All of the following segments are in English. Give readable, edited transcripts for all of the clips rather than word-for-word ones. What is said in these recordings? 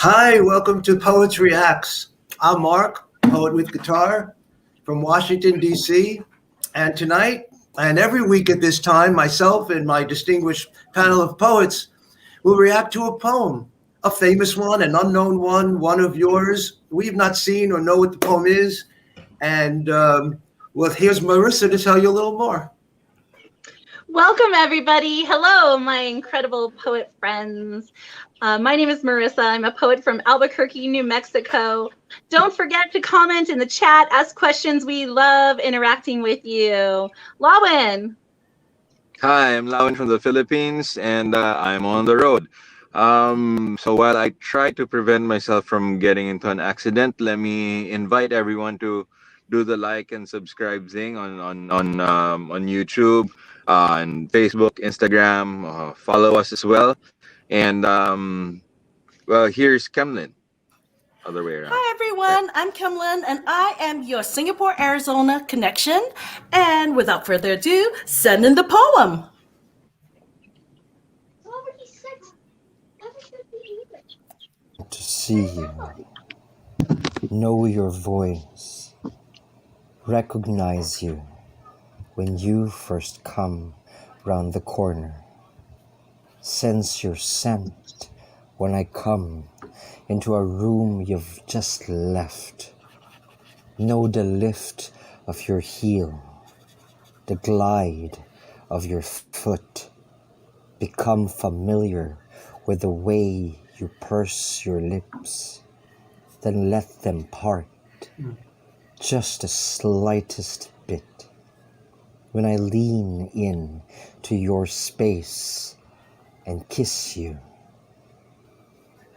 Hi, welcome to Poetry Acts. I'm Mark, poet with guitar from Washington, D.C. And tonight, and every week at this time, myself and my distinguished panel of poets will react to a poem, a famous one, an unknown one of yours we've not seen or know what the poem is. And well, here's Marissa to tell you a little more. Welcome, everybody. Hello, my incredible poet friends. My name is Marissa. I'm a poet from Albuquerque, New Mexico. Don't forget to comment in the chat, ask questions. We love interacting with you. Lawin. Hi, I'm Lawin from the Philippines, and I'm on the road. So while I try to prevent myself from getting into an accident, let me invite everyone to do the like and subscribe thing on YouTube, and Facebook, Instagram. Follow us as well. And well, here's Kemlin. Other way around. Hi everyone, I'm Kimlin and I am your Singapore, Arizona connection. And without further ado, send in the poem. To see you, know your voice, recognize you when you first come round the corner, sense your scent when I come into a room you've just left, know the lift of your heel, the glide of your foot, become familiar with the way you purse your lips, then let them part, just the slightest bit. When I lean in to your space and kiss you,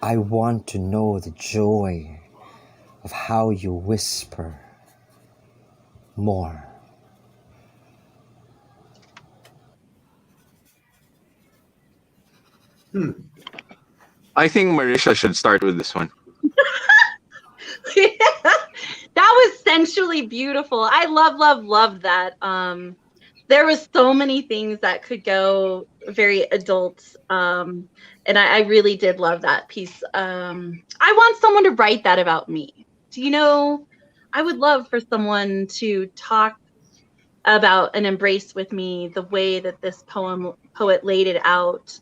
I want to know the joy of how you whisper more. I think Marisha should start with this one. That was sensually beautiful. I love that. There was so many things that could go very adult. And I really did love that piece. I want someone to write that about me. Do you know, I would love for someone to talk about an embrace with me the way that this poet laid it out.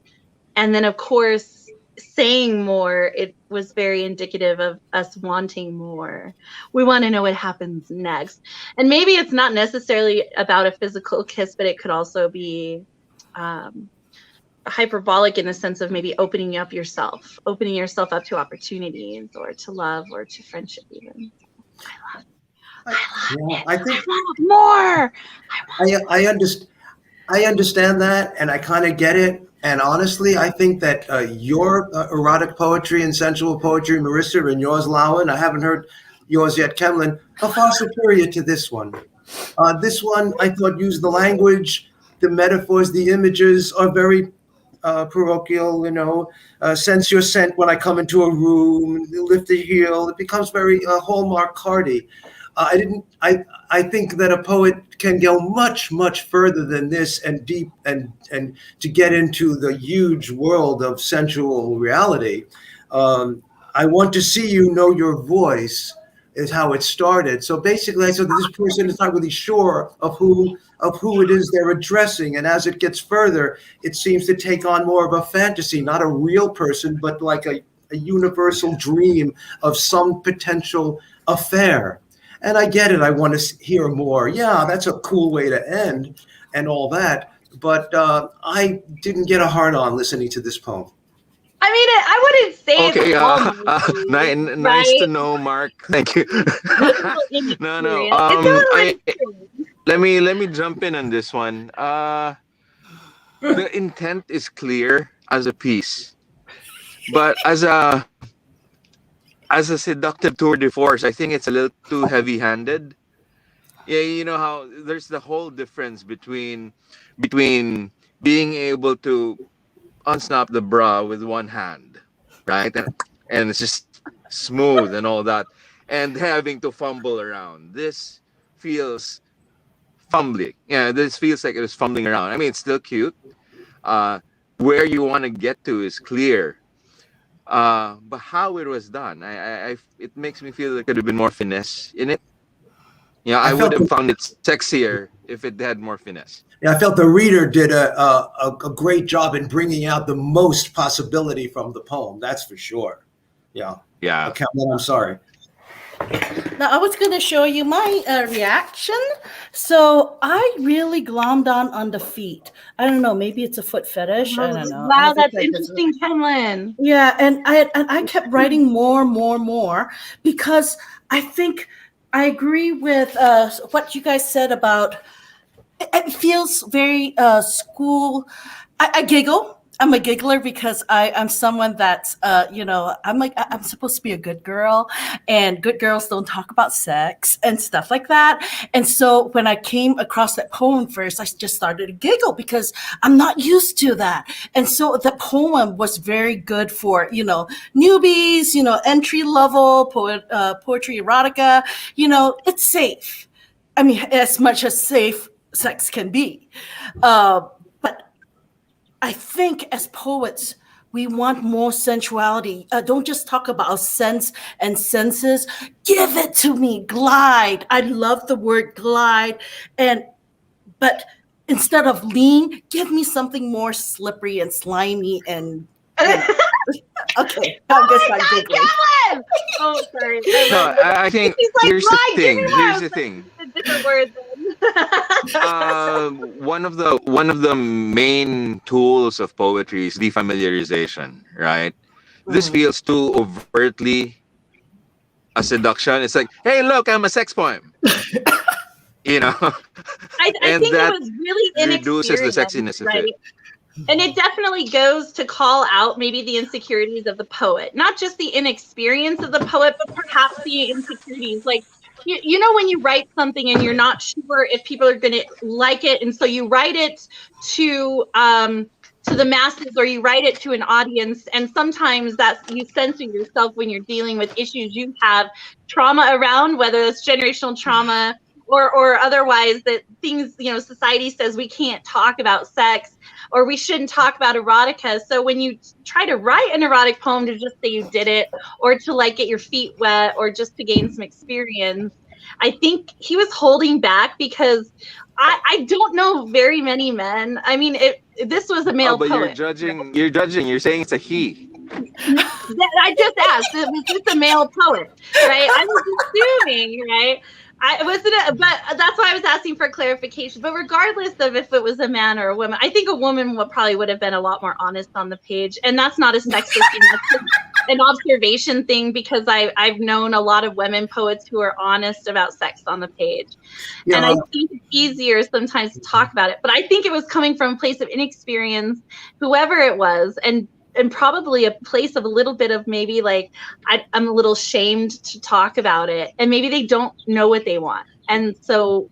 And then, of course, saying more, it was very indicative of us wanting more. We want to know what happens next. And maybe it's not necessarily about a physical kiss, but it could also be hyperbolic in the sense of maybe opening yourself up to opportunities or to love or to friendship even. I think more. I understand that, and I kind of get it. And honestly, I think that your erotic poetry and sensual poetry, Marissa, and yours, Lawin, I haven't heard yours yet, Kemlin, are far superior to this one. This one, I thought, used the language, the metaphors, the images are very parochial, sense your scent when I come into a room, lift a heel. It becomes very Hallmark cardy. I think that a poet can go much further than this and deep and to get into the huge world of sensual reality. I want to see you know your voice is how it started. So basically, I said that this person is not really sure of who it is they're addressing, and as it gets further, it seems to take on more of a fantasy, not a real person, but like a universal dream of some potential affair. And I get it. I want to hear more. Yeah, that's a cool way to end and all that. But I didn't get a hard on listening to this poem. I mean, I wouldn't say Okay, it's nice to know, Mark. Thank you. No. Let me jump in on this one. The intent is clear as a piece, but as a seductive tour de force, I think it's a little too heavy-handed. Yeah, you know how there's the whole difference between being able to unsnap the bra with one hand, right? And it's just smooth and all that, and having to fumble around. This feels fumbling. Yeah, this feels like it was fumbling around. I mean, it's still cute. Where you want to get to is clear. But how it was done, it makes me feel there could have been more finesse in it. Yeah, I I would felt have found it sexier if it had more finesse. Yeah, I felt the reader did a great job in bringing out the most possibility from the poem. That's for sure. Yeah. Yeah. Okay, well, I'm sorry. Now, I was going to show you my reaction. So I really glommed on the feet. I don't know. Maybe it's a foot fetish. I don't know. I Wow, think that's like it's interesting, Kenlin. yeah, and I kept writing more because I think I agree with what you guys said about it feels very school. I giggle. I'm a giggler because I'm someone that's I'm like I'm supposed to be a good girl, and good girls don't talk about sex and stuff like that. And so when I came across that poem first, I just started to giggle because I'm not used to that. And so the poem was very good for newbies, entry level poetry erotica. It's safe. I mean, as much as safe sex can be. But I think as poets, we want more sensuality. Don't just talk about sense and senses. Give it to me, glide. I love the word glide. But instead of lean, give me something more slippery and slimy and okay. I'm just Oh my not God, giggling. Kenlin! Oh, sorry. I No, love it. I think He's like, here's the right, give me thing. more. Here's the thing. Different words. One of the main tools of poetry is defamiliarization, right? This Mhm. feels too overtly a seduction. It's like, hey, look, I'm a sex poem, you know, I and think it that was really reduces the inexperienced, sexiness of right? it. And it definitely goes to call out maybe the insecurities of the poet, not just the inexperience of the poet, but perhaps the insecurities. Like, when you write something and you're not sure if people are going to like it, and so you write it to the masses, or you write it to an audience, and sometimes that's you censor yourself when you're dealing with issues you have trauma around, whether it's generational trauma or otherwise, that things society says we can't talk about sex or we shouldn't talk about erotica. So when you try to write an erotic poem to just say you did it, or to like get your feet wet, or just to gain some experience, I think he was holding back because I don't know very many men. I mean, this was a Oh, male but you're poet. judging. You're judging. You're saying it's a he. I just asked, was this a male poet? Right? I was assuming, right? I wasn't, but that's why I was asking for clarification. But regardless of if it was a man or a woman, I think a woman would have been a lot more honest on the page. And that's not a sexist thing. That's just an observation thing, because I've known a lot of women poets who are honest about sex on the page. And I think it's easier sometimes to talk about it. But I think it was coming from a place of inexperience, whoever it was, and probably a place of a little bit of maybe like I'm a little shamed to talk about it, and maybe they don't know what they want, and so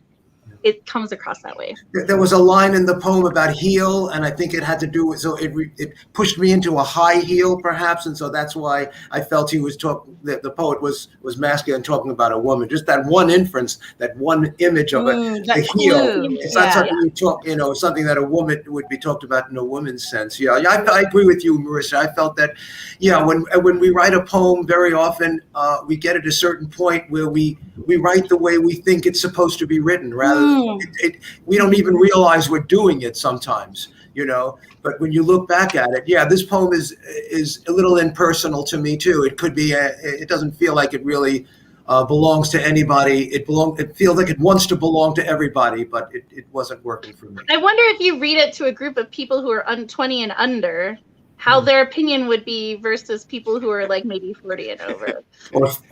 it comes across that way. There was a line in the poem about heel, and I think it had to do with, so it pushed me into a high heel, perhaps, and so that's why I felt he was talking. The poet was masculine, talking about a woman. Just that one inference, that one image of a That heel. clue. It's not Yeah. something you talk, something that a woman would be talked about in a woman's sense. Yeah, I agree with you, Marissa. I felt that, when we write a poem, very often we get at a certain point where we write the way we think it's supposed to be written, rather than we don't even realize we're doing it sometimes, but when you look back at it, this poem is a little impersonal to me too. It could be it doesn't feel like it really belongs to anybody. It feels like it wants to belong to everybody, but it wasn't working for me. I wonder if you read it to a group of people who are 20 and under, how their opinion would be versus people who are like maybe 40 and over,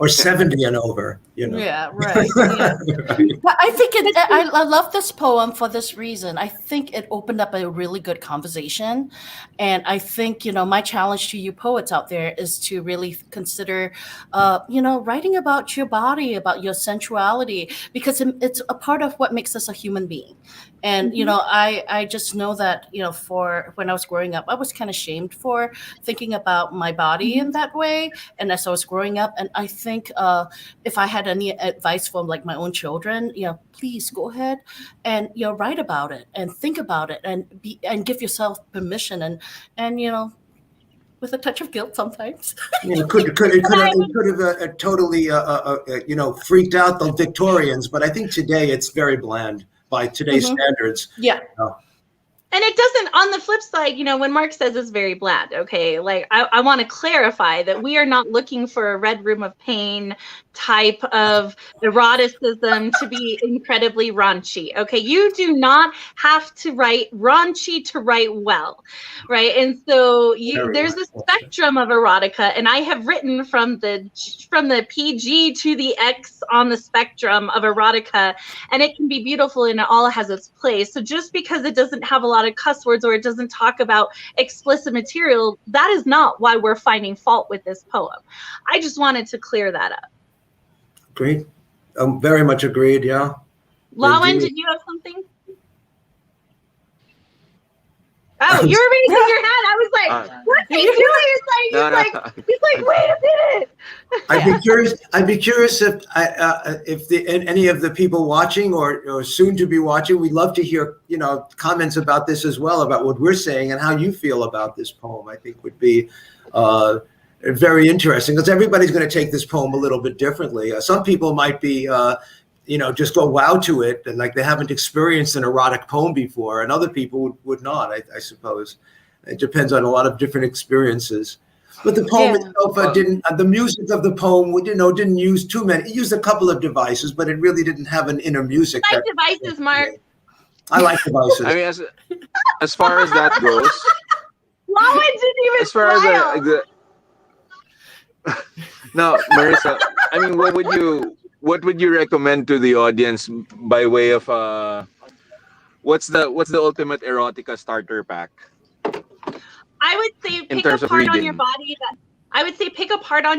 or 70 and over. Yeah, right. Yeah. But I think I love this poem for this reason. I think it opened up a really good conversation. And I think, my challenge to you poets out there is to really consider, writing about your body, about your sensuality, because it's a part of what makes us a human being. And, I just know that, for when I was growing up, I was kind of shamed for thinking about my body in that way. And as I was growing up, and I think if I had any advice from like my own children, please go ahead and write about it and think about it and give yourself permission and with a touch of guilt sometimes. It could have totally freaked out the Victorians, but I think today it's very bland by today's standards. Yeah. And it doesn't, on the flip side, when Mark says it's very bland, okay, like I want to clarify that we are not looking for a Red Room of Pain type of eroticism to be incredibly raunchy, okay? You do not have to write raunchy to write well, right? And so there's a spectrum of erotica, and I have written from the PG to the X on the spectrum of erotica, and it can be beautiful and it all has its place. So just because it doesn't have a lot of cuss words or it doesn't talk about explicit material, that is not why we're finding fault with this poem. I just wanted to clear that up. Agreed. Very much agreed, yeah. Lawan, did you have something? Oh, you were raising your hand. I was like, what's he doing? He's like, wait a minute. I'd be curious if any of the people watching or soon to be watching, we'd love to hear, comments about this as well, about what we're saying and how you feel about this poem. I think would be very interesting, because everybody's going to take this poem a little bit differently. Some people might be, just go wow to it, and like they haven't experienced an erotic poem before, and other people would not, I suppose. It depends on a lot of different experiences. But the poem itself didn't, the music of the poem, didn't use too many. It used a couple of devices, but it really didn't have an inner music. I like devices, Mark. I like devices. I mean, as far as that goes, Lawan didn't even as far smile. as the no, Marissa, I mean, what would you recommend to the audience by way of what's the ultimate erotica starter pack? I would say pick a part on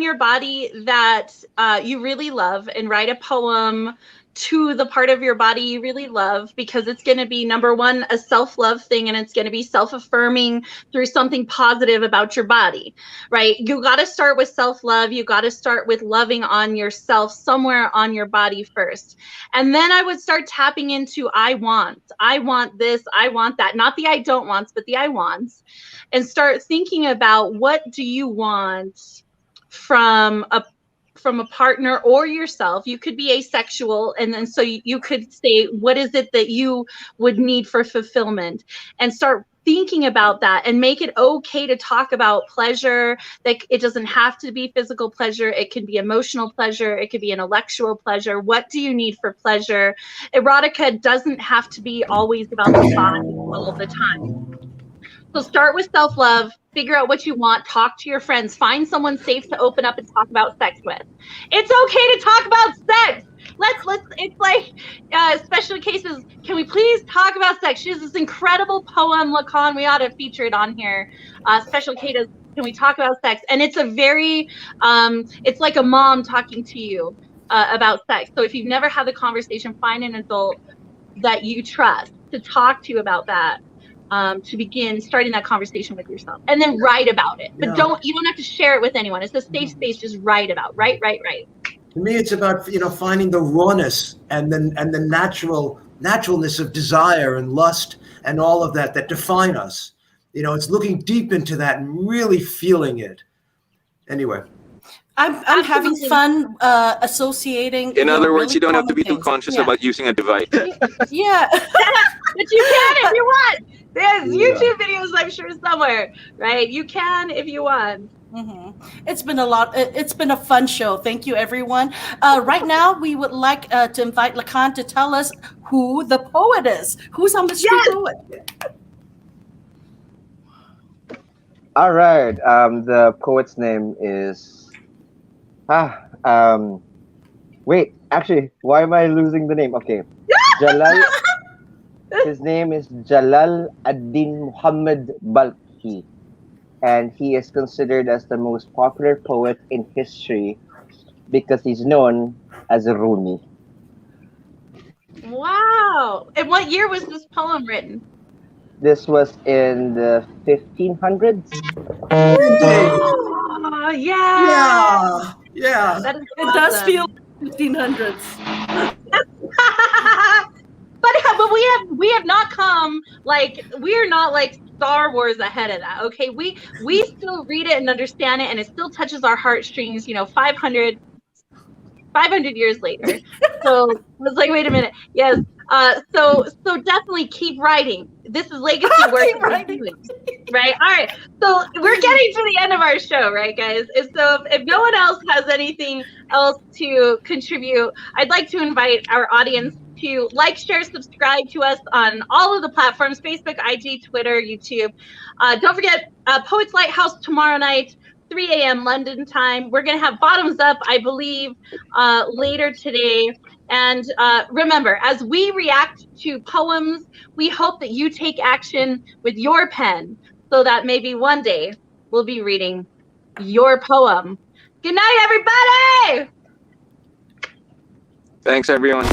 your body that you really love, and write a poem to the part of your body you really love, because it's going to be, number one, a self-love thing, and it's going to be self-affirming through something positive about your body, right? You got to start with self-love. You got to start with loving on yourself somewhere on your body first. And then I would start tapping into I want this, I want that, not the I don't wants, but the I wants, and start thinking about what do you want from a partner or yourself. You could be asexual, and then so you could say, what is it that you would need for fulfillment, and start thinking about that, and make it okay to talk about pleasure. That it doesn't have to be physical pleasure. It can be emotional pleasure. It could be intellectual pleasure. What do you need for pleasure? Erotica doesn't have to be always about the body all the time. So start with self-love, figure out what you want, talk to your friends, find someone safe to open up and talk about sex with. It's okay to talk about sex. It's like special cases. Can we please talk about sex? She has this incredible poem, Lacan. We ought to feature it on here. Special cases. Can we talk about sex? And it's a very, it's like a mom talking to you about sex. So if you've never had the conversation, find an adult that you trust to talk to you about that. To begin starting that conversation with yourself, and then write about it. But you don't have to share it with anyone. It's a safe space. Just write about. Write. To me, it's about finding the rawness and the naturalness of desire and lust and all of that define us. It's looking deep into that and really feeling it. Anyway. I'm having fun associating. In other words, really you don't have to be too things. conscious about using a device. Yeah. But you can if you want. There's YouTube videos, I'm sure, somewhere, right? You can if you want. Mm-hmm. It's been a lot. It's been a fun show. Thank you, everyone. Right now, we would like to invite Lacan to tell us who the poet is. Who's our mystery poet? All right. The poet's name is. Wait. Actually, why am I losing the name? Okay. Jalal. His name is Jalal ad-Din Muhammad Balkhi, and he is considered as the most popular poet in history because he's known as a Rumi. Wow. And what year was this poem written? This was in the 1500s. Oh, yeah. Yeah. That is It awesome. does feel 1500s. But we have not come, like, we're not like Star Wars ahead of that. Okay, we still read it and understand it, and it still touches our heartstrings. 500 years later. So I was like, wait a minute. Yes. So definitely keep writing. This is legacy work Keep that we're writing. doing. Right. All right. So we're getting to the end of our show, right, guys? And so if no one else has anything else to contribute, I'd like to invite our audience to like, share, subscribe to us on all of the platforms: Facebook, IG, Twitter, YouTube. Don't forget Poets Lighthouse tomorrow night, 3 a.m. London time. We're going to have Bottoms Up, I believe, later today. And remember, as we react to poems, we hope that you take action with your pen so that maybe one day we'll be reading your poem. Good night, everybody! Thanks, everyone.